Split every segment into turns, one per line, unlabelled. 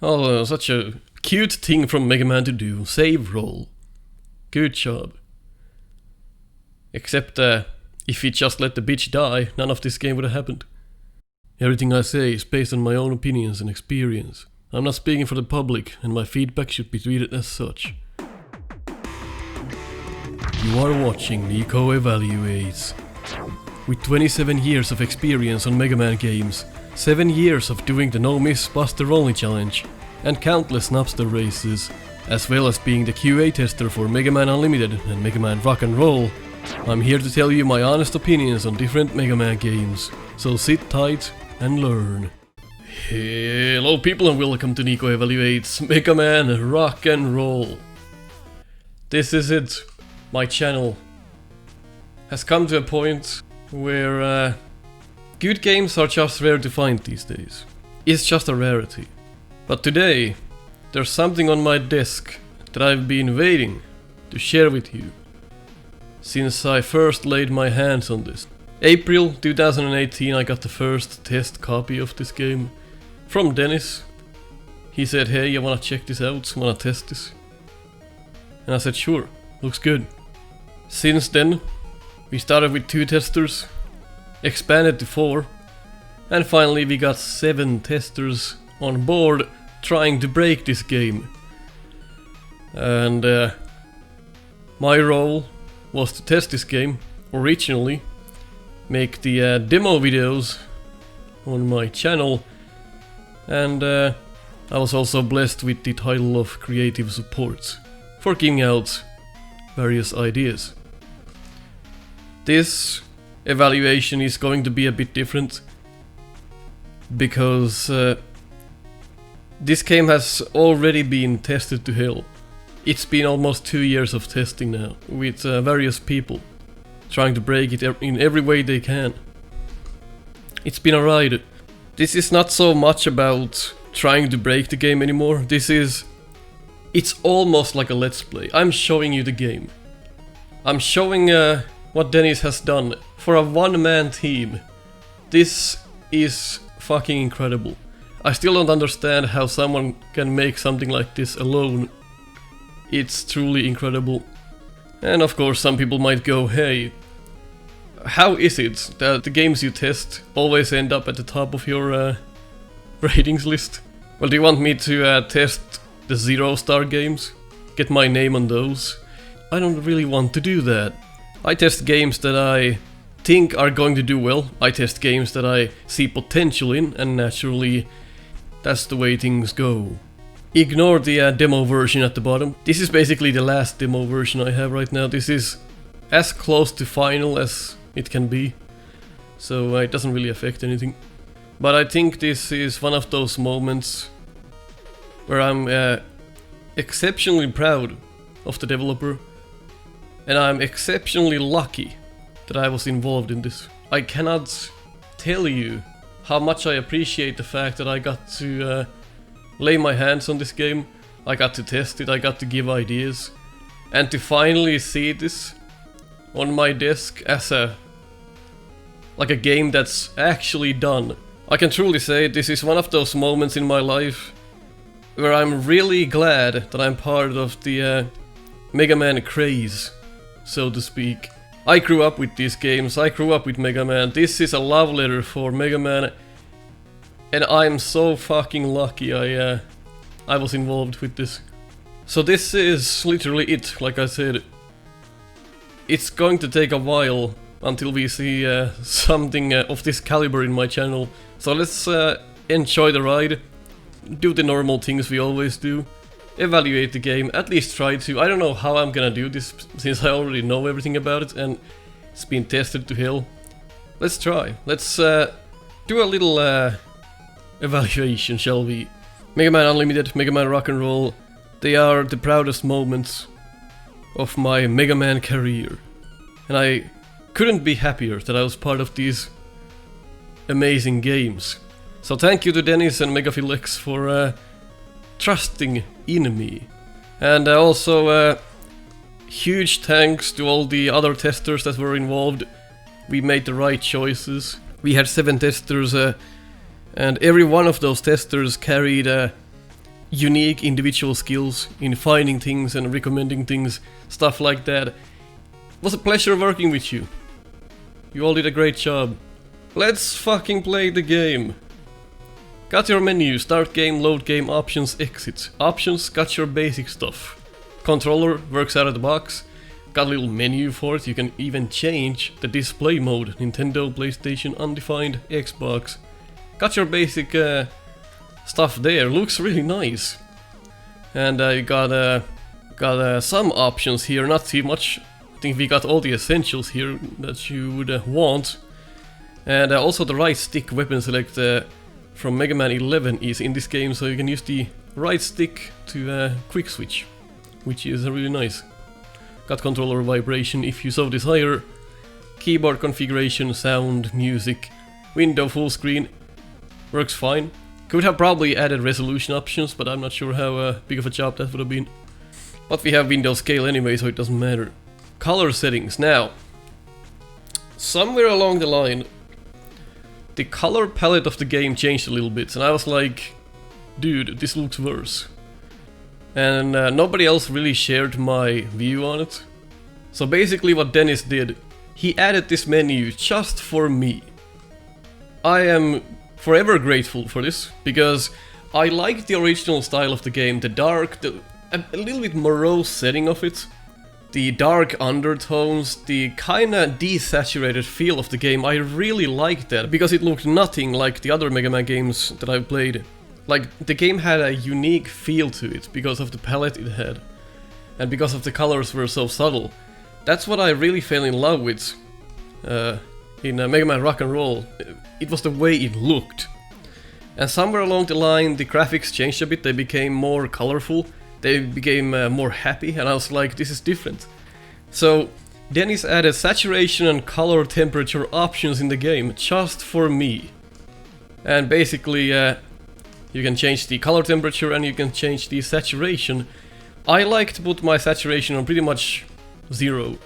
Oh, such a cute thing from Mega Man to do. Save roll. Good job. Except if he just let the bitch die, none of this game would have happened. Everything I say is based on my own opinions and experience. I'm not speaking for the public, and my feedback should be treated as such. You are watching Nico Evaluates. With 27 years of experience on Mega Man games, 7 years of doing the No Miss Buster Only challenge, and countless Snupster Races, as well as being the QA tester for Mega Man Unlimited and Mega Man Rock and Roll, I'm here to tell you my honest opinions on different Mega Man games, so sit tight and learn. Hello people and welcome to Nico Evaluates Mega Man Rock and Roll. This is it. My channel has come to a point where good games are just rare to find these days. It's just a rarity. But today, there's something on my desk that I've been waiting to share with you since I first laid my hands on this. April 2018 I got the first test copy of this game from Dennis. He said, hey, I wanna check this out, wanna test this. And I said, sure, looks good. Since then, we started with 2 testers, expanded to 4, and finally we got 7 testers on board trying to break this game. And my role was to test this game originally, make the demo videos on my channel, and I was also blessed with the title of creative support for giving out various ideas. This evaluation is going to be a bit different because this game has already been tested to hell. It's been almost 2 years of testing now with various people trying to break it in every way they can. It's been a ride. This is not so much about trying to break the game anymore. It's almost like a let's play. I'm showing you the game. I'm showing what Dennis has done for a one-man team. This is fucking incredible. I still don't understand how someone can make something like this alone. It's truly incredible. And of course some people might go, hey, how is it that the games you test always end up at the top of your ratings list? Well, do you want me to test the 0-star games? Get my name on those? I don't really want to do that. I test games that I think are going to do well. I test games that I see potential in, and naturally that's the way things go. Ignore the demo version at the bottom. This is basically the last demo version I have right now. This is as close to final as it can be, so it doesn't really affect anything. But I think this is one of those moments where I'm exceptionally proud of the developer, and I'm exceptionally lucky that I was involved in this. I cannot tell you how much I appreciate the fact that I got to lay my hands on this game. I got to test it, I got to give ideas, and to finally see this on my desk as a game that's actually done. I can truly say this is one of those moments in my life where I'm really glad that I'm part of the Mega Man craze, so to speak. I grew up with these games, I grew up with Mega Man. This is a love letter for Mega Man, and I'm so fucking lucky I was involved with this. So this is literally it, like I said. It's going to take a while until we see something of this caliber in my channel. So let's enjoy the ride, do the normal things we always do, evaluate the game, at least try to. I don't know how I'm gonna do this since I already know everything about it and it's been tested to hell. Let's try. Let's do a little evaluation, shall we? Mega Man Unlimited, Mega Man Rock and Roll, they are the proudest moments of my Mega Man career. And I couldn't be happier that I was part of these amazing games. So thank you to Dennis and MegaphilX for trusting in me. And also huge thanks to all the other testers that were involved. We made the right choices. We had 7 testers and every one of those testers carried unique individual skills in finding things and recommending things, stuff like that. It was a pleasure working with you. You all did a great job. Let's fucking play the game. Got your menu, start game, load game, options, exit. Options, got your basic stuff. Controller works out of the box. Got a little menu for it, you can even change the display mode. Nintendo, PlayStation, undefined, Xbox. Got your basic stuff there, looks really nice. And you got some options here, not too much. I think we got all the essentials here that you would want. And also the right stick weapon select from Mega Man 11 is in this game, so you can use the right stick to quick switch, which is really nice. Got controller vibration if you so desire. Keyboard configuration, sound, music, window full screen, works fine. Could have probably added resolution options, but I'm not sure how big of a job that would have been. But we have window scale anyway, so it doesn't matter. Color settings. Now, somewhere along the line, the color palette of the game changed a little bit, and I was like, dude, this looks worse. And nobody else really shared my view on it. So basically what Dennis did, he added this menu just for me. I am forever grateful for this, because I like the original style of the game, the dark, a little bit morose setting of it. The dark undertones, the kinda desaturated feel of the game, I really liked that, because it looked nothing like the other Mega Man games that I've played. Like, the game had a unique feel to it, because of the palette it had, and because of the colors were so subtle. That's what I really fell in love with in Mega Man Rock and Roll. It was the way it looked. And somewhere along the line, the graphics changed a bit, they became more colorful. They became more happy, and I was like, this is different. So Dennis added saturation and color temperature options in the game just for me. And basically you can change the color temperature and you can change the saturation. I like to put my saturation on pretty much 0.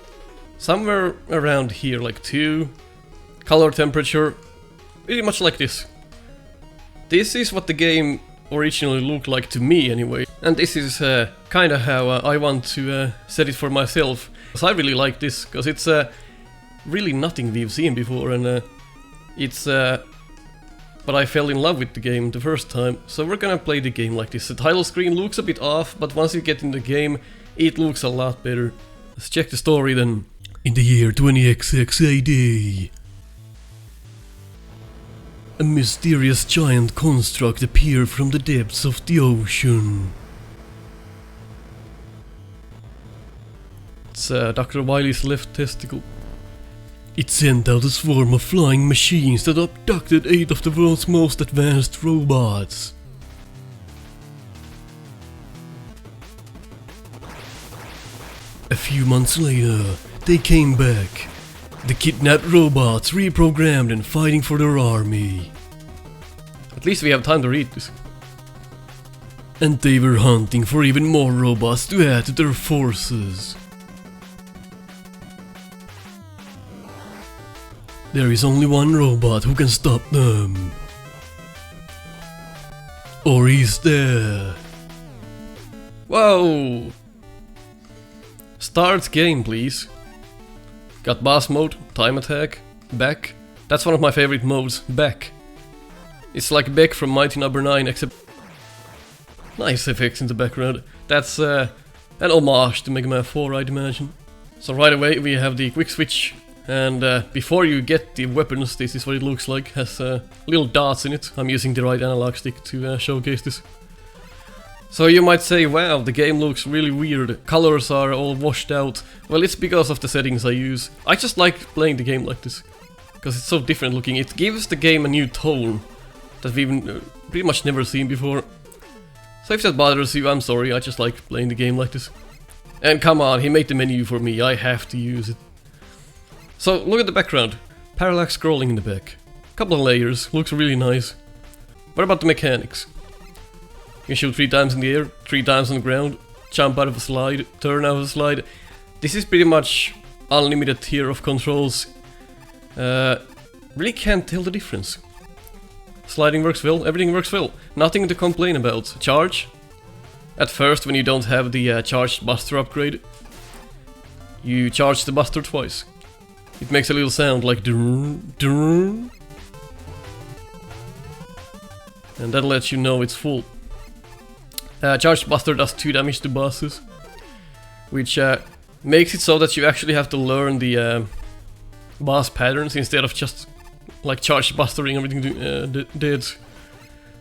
Somewhere around here, like 2. Color temperature, pretty much like this. This is what the game originally looked like to me anyway, and this is kinda how I want to set it for myself. Because I really like this, because it's really nothing we've seen before, and it's but I fell in love with the game the first time, so we're gonna play the game like this. The title screen looks a bit off, but once you get in the game, it looks a lot better. Let's check the story then. In the year 20XX AD, a mysterious giant construct appeared from the depths of the ocean. It's Dr. Wily's left testicle. It sent out a swarm of flying machines that abducted 8 of the world's most advanced robots. A few months later, they came back. The kidnapped robots reprogrammed and fighting for their army. At least we have time to read this. And they were hunting for even more robots to add to their forces. There is only one robot who can stop them. Or is there? Whoa! Start game, please. Got boss mode, time attack, back. That's one of my favorite modes, back. It's like Beck from Mighty No. 9, except nice effects in the background. That's an homage to Mega Man 4, I'd imagine. So right away we have the quick switch, and before you get the weapons, this is what it looks like. Has little dots in it. I'm using the right analog stick to showcase this. So you might say, wow, the game looks really weird, colors are all washed out. Well, it's because of the settings I use. I just like playing the game like this, because it's so different looking. It gives the game a new tone that we've pretty much never seen before. So if that bothers you, I'm sorry, I just like playing the game like this. And come on, he made the menu for me, I have to use it. So look at the background, parallax scrolling in the back. Couple of layers, looks really nice. What about the mechanics? You can shoot 3 times in the air, 3 times on the ground, jump out of a slide, turn out of a slide. This is pretty much unlimited tier of controls. Really can't tell the difference. Sliding works well, everything works well. Nothing to complain about. Charge, At first, when you don't have the charged buster upgrade, you charge the buster twice. It makes a little sound like dun, dun. And that lets you know it's full. Charged buster does 2 damage to bosses, which makes it so that you actually have to learn the boss patterns instead of just like charge bustering everything dead.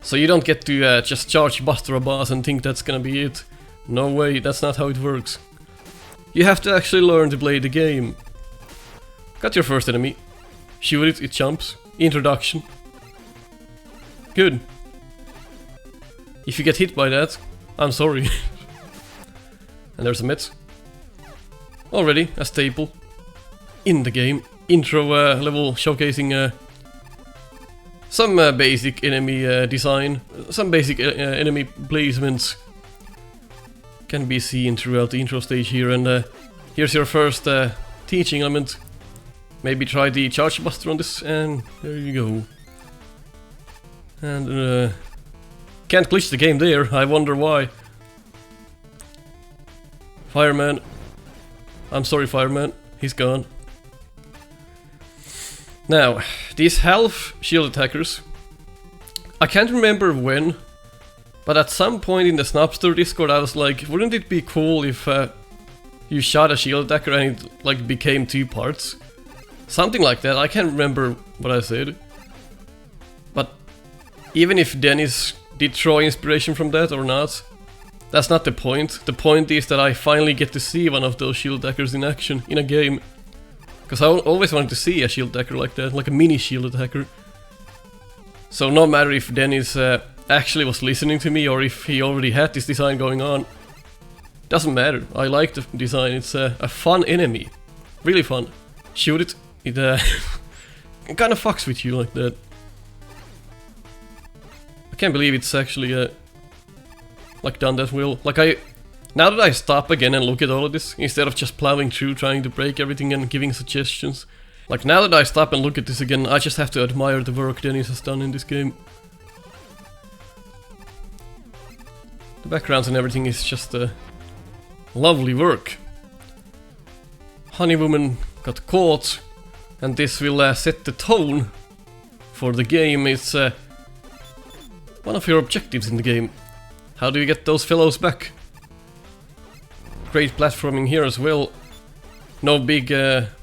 So you don't get to just charge buster a boss and think that's gonna be it. No way, that's not how it works. You have to actually learn to play the game. Got your first enemy. Shoot it, it jumps. Introduction. Good. If you get hit by that, I'm sorry. And there's a met. Already a staple in the game. Intro level showcasing some basic enemy design, some basic enemy placements can be seen throughout the intro stage here. And here's your first teaching element. Maybe try the charge buster on this, and there you go. And can't glitch the game there, I wonder why. Fireman. I'm sorry, Fireman, he's gone. Now, these half shield attackers, I can't remember when, but at some point in the Snupster Discord I was like, wouldn't it be cool if you shot a shield attacker and it like became 2 parts? Something like that, I can't remember what I said. But even if Dennis did draw inspiration from that or not, that's not the point. The point is that I finally get to see one of those shield attackers in action in a game. Because I always wanted to see a shield attacker like that, like a mini shield attacker. So no matter if Dennis actually was listening to me or if he already had this design going on, doesn't matter. I like the design, it's a fun enemy. Really fun. Shoot it, it kind of fucks with you like that. I can't believe it's actually like done that well. Like now that I stop again and look at all of this, instead of just plowing through trying to break everything and giving suggestions, like now that I stop and look at this again, I just have to admire the work Dennis has done in this game. The backgrounds and everything is just lovely work. Honey Woman got caught, and this will set the tone for the game. It's one of your objectives in the game. How do you get those fellows back? Great platforming here as well. No big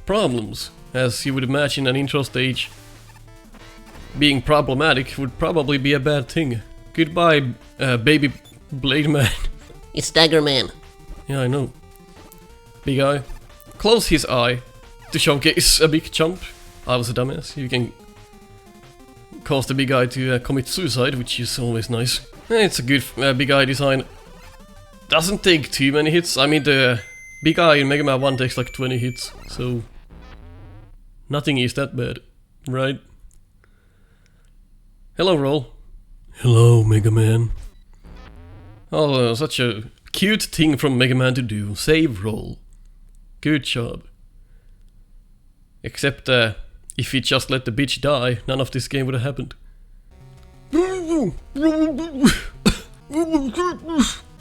problems, as you would imagine an intro stage being problematic would probably be a bad thing. Goodbye, baby Blade Man.
It's Dagger Man.
Yeah, I know. Big eye. Close his eye to showcase a big jump. I was a dumbass. You can cause the big eye to commit suicide, which is always nice. It's a good big eye design. Doesn't take too many hits. I mean, the big eye in Mega Man 1 takes like 20 hits, so nothing is that bad, right? Hello, Roll. Hello, Mega Man. Oh, such a cute thing from Mega Man to do. Save Roll. Good job. Except if he just let the bitch die, none of this game would have happened.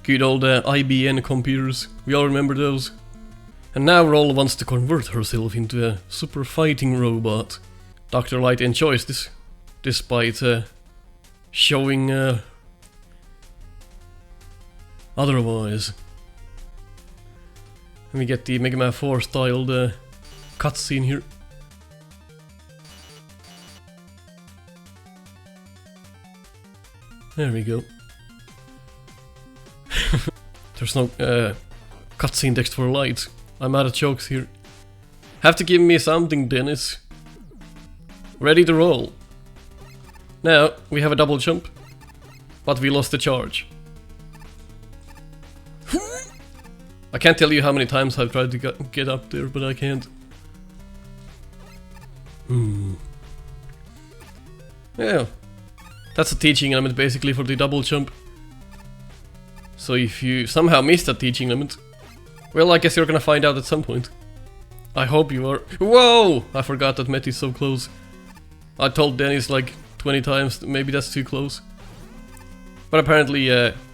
Good old IBM computers, we all remember those. And now Roll wants to convert herself into a super fighting robot. Dr. Light enjoys this, despite showing otherwise. And we get the Mega Man 4 styled cutscene here. There we go. There's no cutscene text for Light. I'm out of jokes here. Have to give me something, Dennis. Ready to roll. Now, we have a double jump, but we lost the charge. I can't tell you how many times I've tried to get up there, but I can't. Yeah. That's a teaching element basically for the double jump. So if you somehow missed that teaching element, well, I guess you're gonna find out at some point. I hope you are. Whoa! I forgot that Met is so close. I told Dennis like 20 times, maybe that's too close. But apparently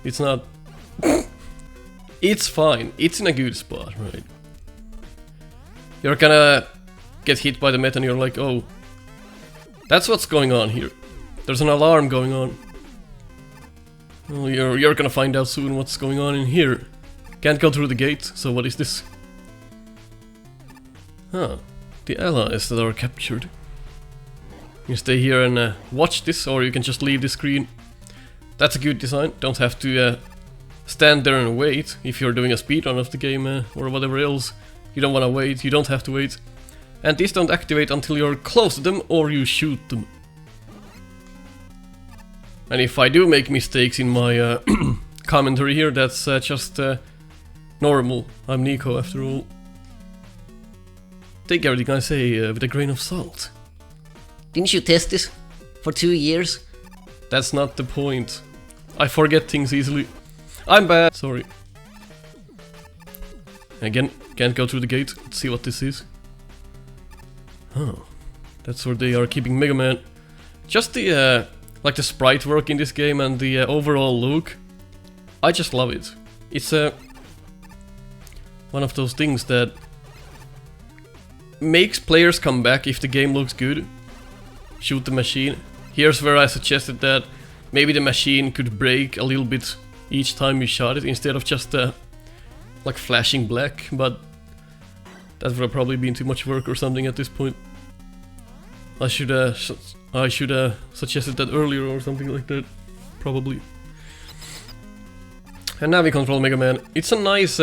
it's not. It's fine. It's in a good spot, right? You're gonna get hit by the meta and you're like, oh, that's what's going on here. There's an alarm going on. Well, you're gonna find out soon what's going on in here. Can't go through the gate, so what is this? Huh. The allies that are captured. You can stay here and watch this, or you can just leave the screen. That's a good design. Don't have to stand there and wait if you're doing a speedrun of the game or whatever else. You don't want to wait, you don't have to wait. And these don't activate until you're close to them or you shoot them. And if I do make mistakes in my commentary here, that's just normal. I'm Nico after all. Take everything I say with a grain of salt.
Didn't you test this for 2 years?
That's not the point. I forget things easily. I'm bad. Sorry. Again, can't go through the gate. Let's see what this is. Oh, that's where they are keeping Mega Man. Just the like the sprite work in this game and the overall look. I just love it. It's one of those things that makes players come back if the game looks good. Shoot the machine. Here's where I suggested that maybe the machine could break a little bit each time you shot it instead of just like flashing black, but that would have probably been too much work or something at this point. I should suggested that earlier or something like that, probably. And now we control Mega Man. It's a nice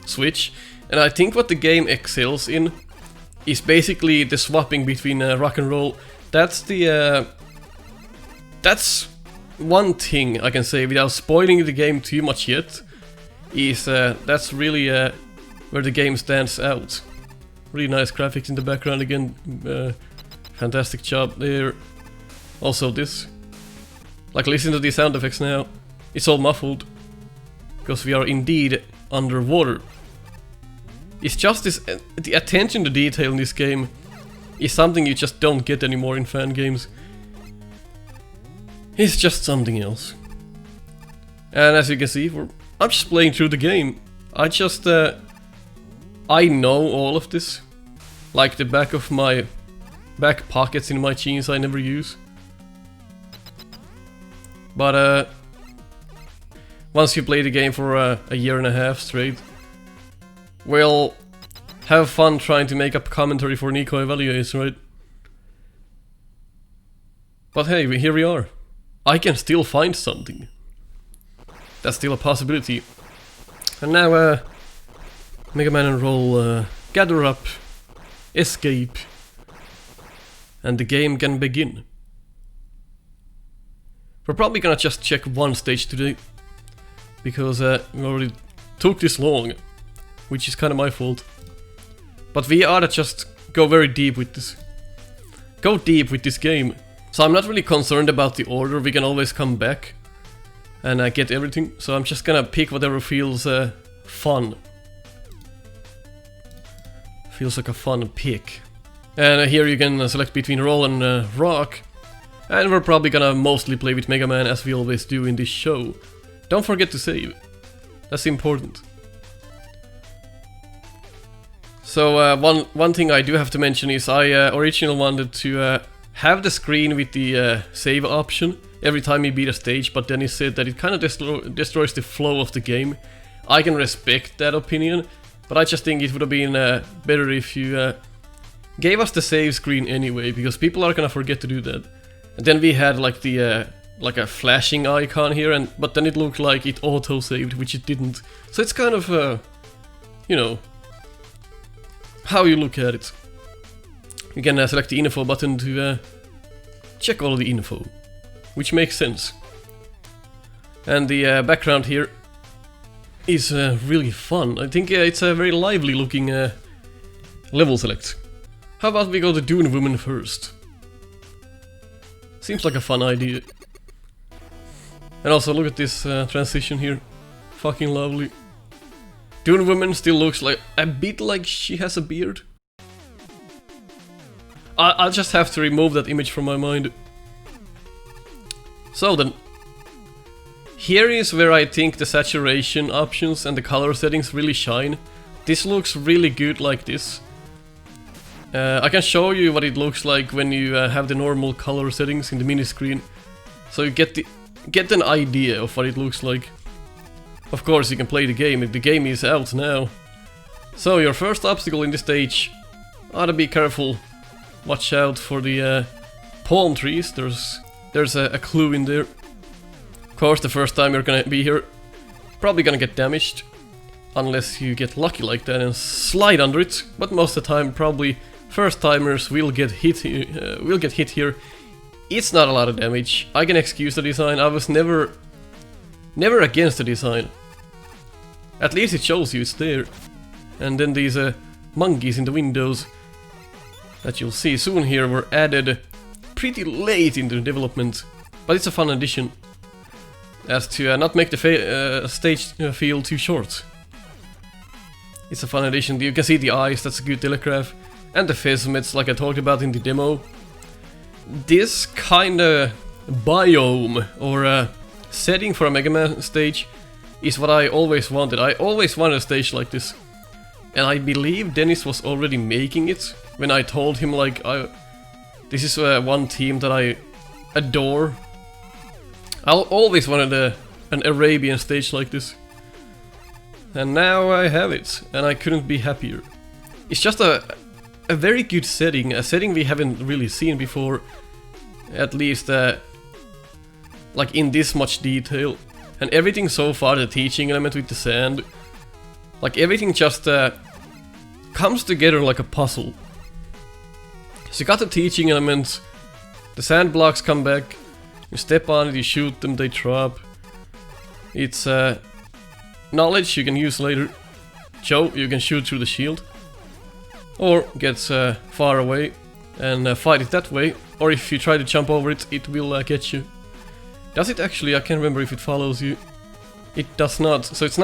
switch, and I think what the game excels in is basically the swapping between rock and roll. That's the that's one thing I can say without spoiling the game too much yet. Is that's really where the game stands out. Really nice graphics in the background again. Fantastic job there. Also this. Like, listen to these sound effects now. It's all muffled. Because we are indeed underwater. It's just this, the attention to detail in this game is something you just don't get anymore in fan games. It's just something else. And as you can see, I'm just playing through the game. I just, I know all of this. Like the back of my back pockets in my jeans I never use. But once you play the game for a year and a half straight, well, have fun trying to make up commentary for Nico Evaluates, right? But hey, here we are. I can still find something. That's still a possibility. And now, Mega Man and Roll, gather up, escape, and the game can begin. We're probably gonna just check one stage today, because we already took this long, which is kind of my fault. But we ought to just go very deep with this. Go deep with this game. So I'm not really concerned about the order, we can always come back and get everything. So I'm just gonna pick whatever feels fun. Feels like a fun pick. And here you can select between roll and rock. And we're probably gonna mostly play with Mega Man as we always do in this show. Don't forget to save. That's important. So one thing I do have to mention is I originally wanted to have the screen with the save option every time you beat a stage, but then he said that it kind of destroys the flow of the game. I can respect that opinion, but I just think it would have been better if you gave us the save screen anyway, because people are gonna forget to do that. And then we had like the like a flashing icon here, but then it looked like it auto-saved, which it didn't. So it's kind of you know, how you look at it. You can select the info button to check all the info, which makes sense. And the background here is really fun. I think it's a very lively looking level select. How about we go to Dune Woman first? Seems like a fun idea. And also look at this transition here. Fucking lovely. Dune Woman still looks like a bit like she has a beard. I'll just have to remove that image from my mind. So then, Here is where I think the saturation options and the color settings really shine. This looks really good like this. I can show you what it looks like when you have the normal color settings in the mini screen, so you get an idea of what it looks like. Of course, you can play the game. The game is out now. So your first obstacle in this stage, ought to be careful. Watch out for the palm trees. There's a clue in there. Of course, the first time you're gonna be here, probably gonna get damaged, unless you get lucky like that and slide under it. But most of the time, probably first timers will get hit here. It's not a lot of damage. I can excuse the design. I was never against the design. At least it shows you it's there. And then these monkeys in the windows that you'll see soon here were added pretty late into the development, but it's a fun addition, as to not make the stage feel too short. It's a fun addition. You can see the eyes, that's a good telegraph, and the phasmets like I talked about in the demo. This kinda biome or setting for a Mega Man stage is what I always wanted. I always wanted a stage like this, and I believe Dennis was already making it when I told him like this is one team that I adore. I always wanted an Arabian stage like this, and now I have it, and I couldn't be happier. It's just a very good setting, a setting we haven't really seen before, at least like in this much detail. And everything so far, the teaching element with the sand, like everything just comes together like a puzzle. So you got the teaching element, the sand blocks come back, you step on it, you shoot them, they drop. It's knowledge you can use later. Joe, you can shoot through the shield, or get far away and fight it that way, or if you try to jump over it, it will get you. Does it actually? I can't remember if it follows you. It does not, so it's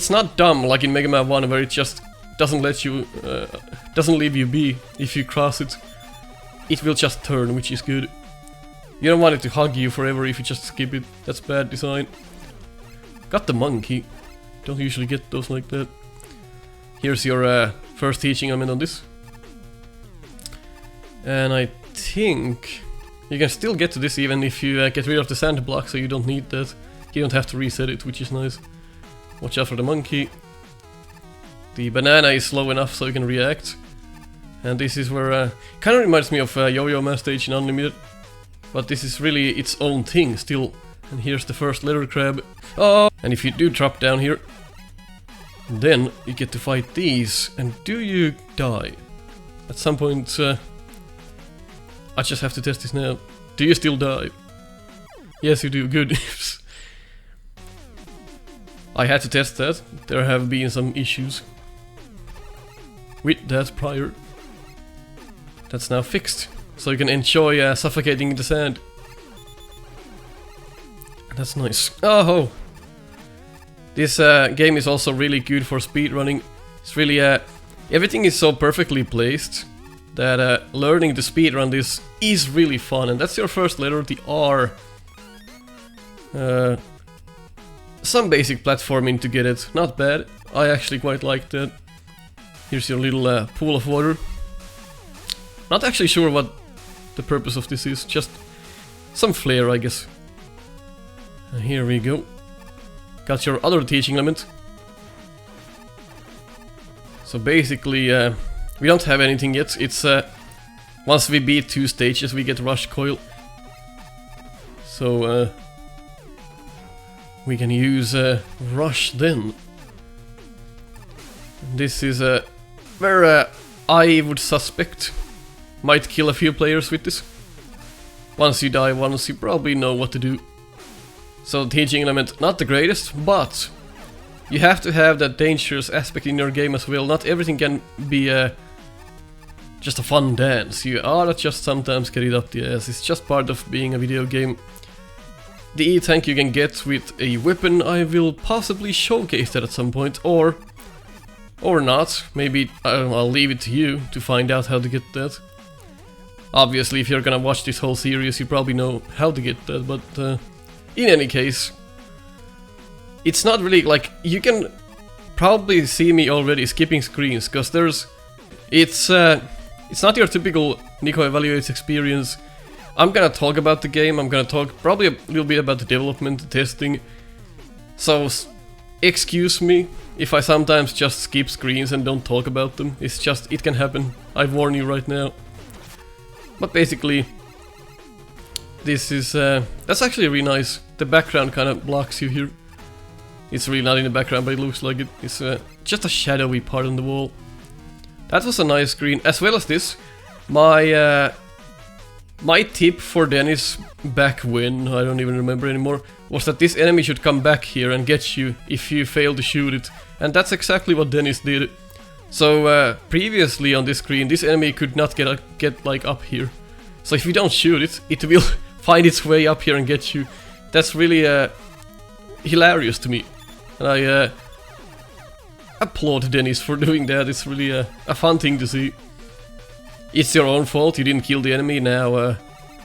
not dumb like in Mega Man 1 where it just doesn't let you, doesn't leave you be if you cross it. It will just turn, which is good. You don't want it to hug you forever if you just skip it. That's bad design. Got the monkey. Don't usually get those like that. Here's your first teaching element on this. And I think you can still get to this even if you get rid of the sand block, so you don't need that. You don't have to reset it, which is nice. Watch out for the monkey. The banana is slow enough so you can react. And this is where kind of reminds me of Yo-Yo Man stage in Unlimited, but this is really its own thing still. And here's the first leather crab. Oh! And if you do drop down here, then you get to fight these. And do you die? At some point, I just have to test this now. Do you still die? Yes, you do. Good. I had to test that. There have been some issues with that prior. That's now fixed, so you can enjoy suffocating in the sand. That's nice. Oh! This game is also really good for speedrunning. It's really everything is so perfectly placed that learning to speedrun this is really fun. And that's your first letter, the R. Some basic platforming to get it, not bad. I actually quite like that. Here's your little pool of water. Not actually sure what the purpose of this is, just some flair, I guess. And here we go. Got your other teaching element. So basically, we don't have anything yet. It's once we beat 2 stages, we get rush coil. So we can use rush then. This is where I would suspect might kill a few players with this. Once you die once, you probably know what to do. So teaching element, not the greatest, but you have to have that dangerous aspect in your game as well. Not everything can be just a fun dance. You ought to just sometimes get it up the ass. It's just part of being a video game. The E-tank you can get with a weapon, I will possibly showcase that at some point, or not. Maybe I'll leave it to you to find out how to get that. Obviously, if you're gonna watch this whole series, you probably know how to get that, but in any case, it's not really like you can probably see me already skipping screens because it's not your typical Nico evaluates experience. I'm gonna talk about the game. I'm gonna talk probably a little bit about the development, the testing. So excuse me if I sometimes just skip screens and don't talk about them. It's just, it can happen. I warn you right now. But basically, this is that's actually really nice. The background kind of blocks you here. It's really not in the background, but it looks like it. It's just a shadowy part on the wall. That was a nice screen, as well as this. My tip for Dennis back when, I don't even remember anymore, was that this enemy should come back here and get you if you fail to shoot it. And that's exactly what Dennis did. So previously on this screen, this enemy could not get like up here. So if you don't shoot it, it will find its way up here and get you. That's really hilarious to me. And I applaud Dennis for doing that. It's really a fun thing to see. It's your own fault, you didn't kill the enemy, now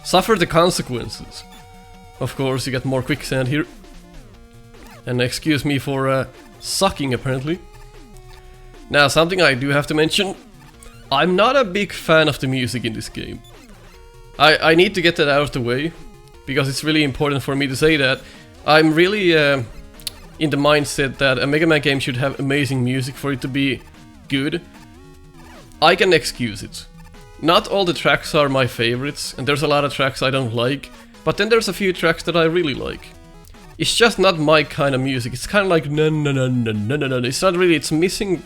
suffer the consequences. Of course, you get more quicksand here. And excuse me for sucking, apparently. Now, something I do have to mention. I'm not a big fan of the music in this game. I need to get that out of the way, because it's really important for me to say that. I'm really in the mindset that a Mega Man game should have amazing music for it to be good. I can excuse it. Not all the tracks are my favorites, and there's a lot of tracks I don't like, but then there's a few tracks that I really like. It's just not my kind of music. It's kind of like no no no no no no no. It's not really. It's missing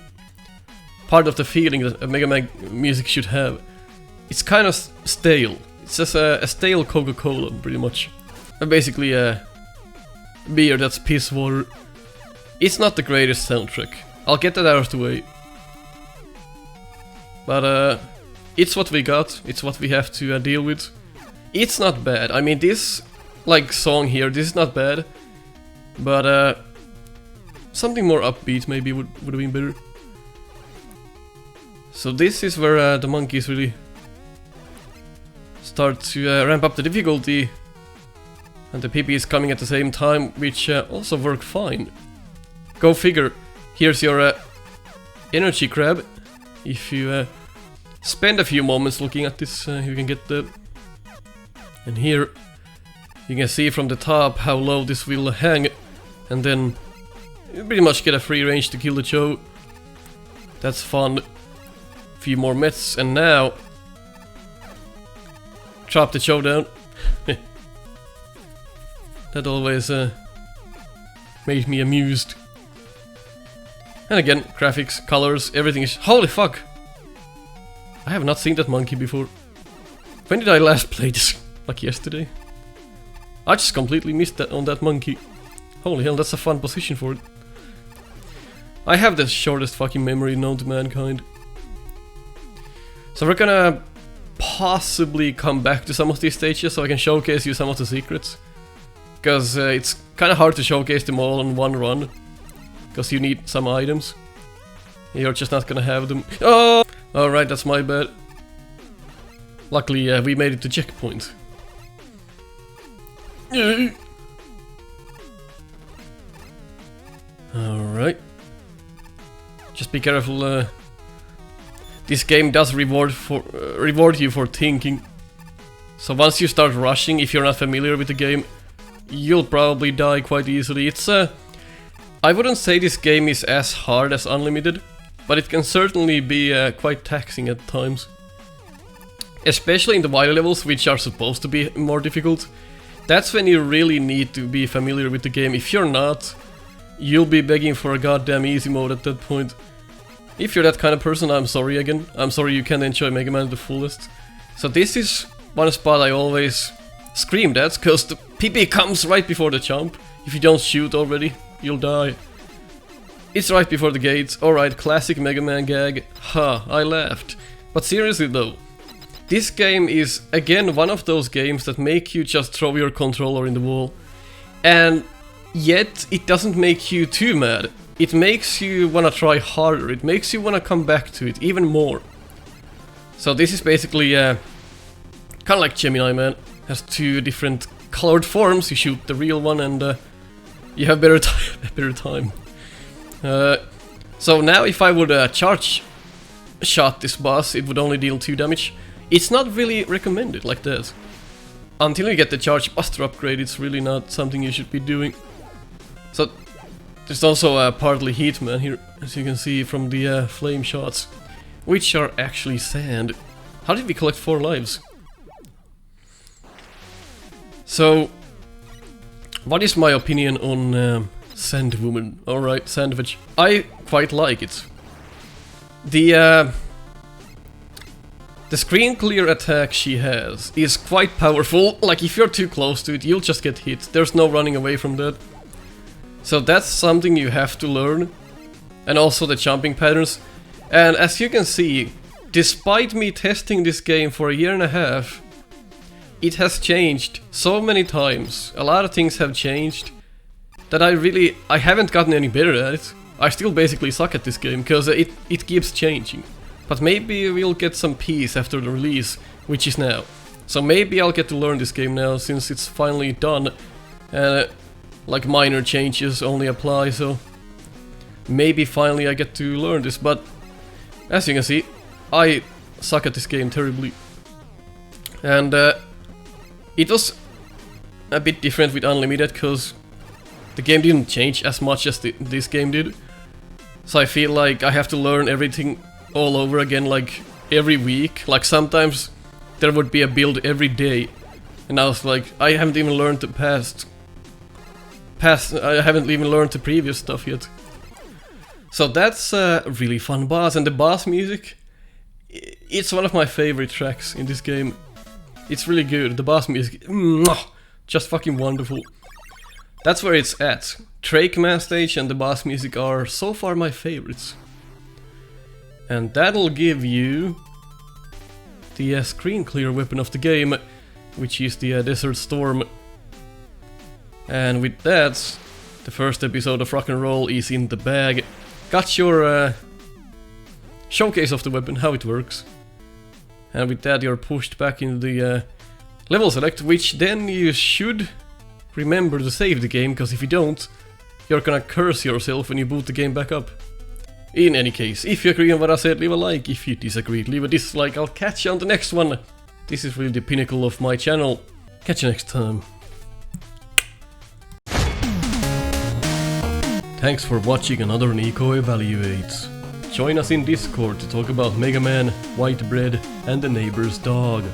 part of the feeling that a Mega Man music should have. It's kind of stale. It's just a stale Coca-Cola, pretty much. Basically a beer that's piss water. It's not the greatest soundtrack. I'll get that out of the way. But it's what we got. It's what we have to deal with. It's not bad. I mean, this like song here, this is not bad. But something more upbeat maybe would have been better. So this is where the monkeys really start to ramp up the difficulty. And the PP is coming at the same time, which also work fine. Go figure. Here's your energy crab. If you spend a few moments looking at this, you can get the... And here you can see from the top how low this will hang. And then you pretty much get a free range to kill the Cho. That's fun. Few more mets, and now chop the Cho down. That always made me amused. And again, graphics, colors, everything is... Holy fuck! I have not seen that monkey before. When did I last play this? Like yesterday? I just completely missed that on that monkey. Holy hell, that's a fun position for it. I have the shortest fucking memory known to mankind. So we're gonna possibly come back to some of these stages so I can showcase you some of the secrets. Because it's kind of hard to showcase them all in one run. Because you need some items. You're just not gonna have them. Oh! Alright, that's my bad. Luckily, we made it to checkpoint. Alright. Just be careful. This game does reward you for thinking. So once you start rushing, if you're not familiar with the game, you'll probably die quite easily. It's I wouldn't say this game is as hard as Unlimited, but it can certainly be quite taxing at times. Especially in the wider levels, which are supposed to be more difficult. That's when you really need to be familiar with the game. If you're not, you'll be begging for a goddamn easy mode at that point. If you're that kind of person, I'm sorry again. I'm sorry you can't enjoy Mega Man to the fullest. So this is one spot I always screamed at, cause the PP comes right before the jump. If you don't shoot already, you'll die. It's right before the gates. Alright, classic Mega Man gag. Ha, I laughed. But seriously though, this game is again one of those games that make you just throw your controller in the wall. And yet it doesn't make you too mad. It makes you wanna try harder. It makes you wanna come back to it even more. So this is basically kinda like Gemini Man. Has two different colored forms. You shoot the real one and You have better time. So now if I would charge shot this boss, it would only deal 2 damage. It's not really recommended like that. Until you get the Charge Buster upgrade, it's really not something you should be doing. So there's also partly heat man here, as you can see from the flame shots, which are actually sand. How did we collect 4 lives? So, what is my opinion on Sandwoman? Alright, Sandwich. I quite like it. The screen clear attack she has is quite powerful. Like, if you're too close to it, you'll just get hit. There's no running away from that. So that's something you have to learn. And also the jumping patterns. And as you can see, despite me testing this game for a year and a half, it has changed so many times. A lot of things have changed that I haven't gotten any better at it. I still basically suck at this game because it keeps changing. But maybe we'll get some peace after the release, which is now. So maybe I'll get to learn this game now since it's finally done. Like minor changes only apply, so maybe finally I get to learn this. But as you can see, I suck at this game terribly. And it was a bit different with Unlimited because the game didn't change as much as this game did. So I feel like I have to learn everything all over again, like every week. Like sometimes there would be a build every day, and I was like, I haven't even learned the I haven't even learned the previous stuff yet. So that's a really fun boss, and the boss music, it's one of my favorite tracks in this game. It's really good. The boss music, just fucking wonderful. That's where it's at. Trakeman stage and the boss music are so far my favorites. And that'll give you the screen clear weapon of the game, which is the Desert Storm. And with that, the first episode of Rock and Roll is in the bag. Got your showcase of the weapon, how it works. And with that you're pushed back into the level select, which then you should remember to save the game, because if you don't, you're gonna curse yourself when you boot the game back up. In any case, if you agree on what I said, leave a like. If you disagree, leave a dislike. I'll catch you on the next one. This is really the pinnacle of my channel. Catch you next time. Thanks for watching another Nico Evaluates. Join us in Discord to talk about Mega Man, White Bread, and the neighbor's dog.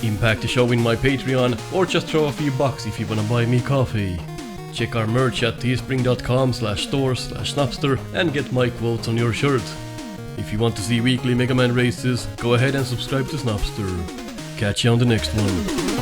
Impact the show in my Patreon, or just throw a few bucks if you wanna buy me coffee. Check our merch at teespring.com/store/Snupster and get my quotes on your shirt. If you want to see weekly Mega Man races, go ahead and subscribe to Snupster. Catch you on the next one.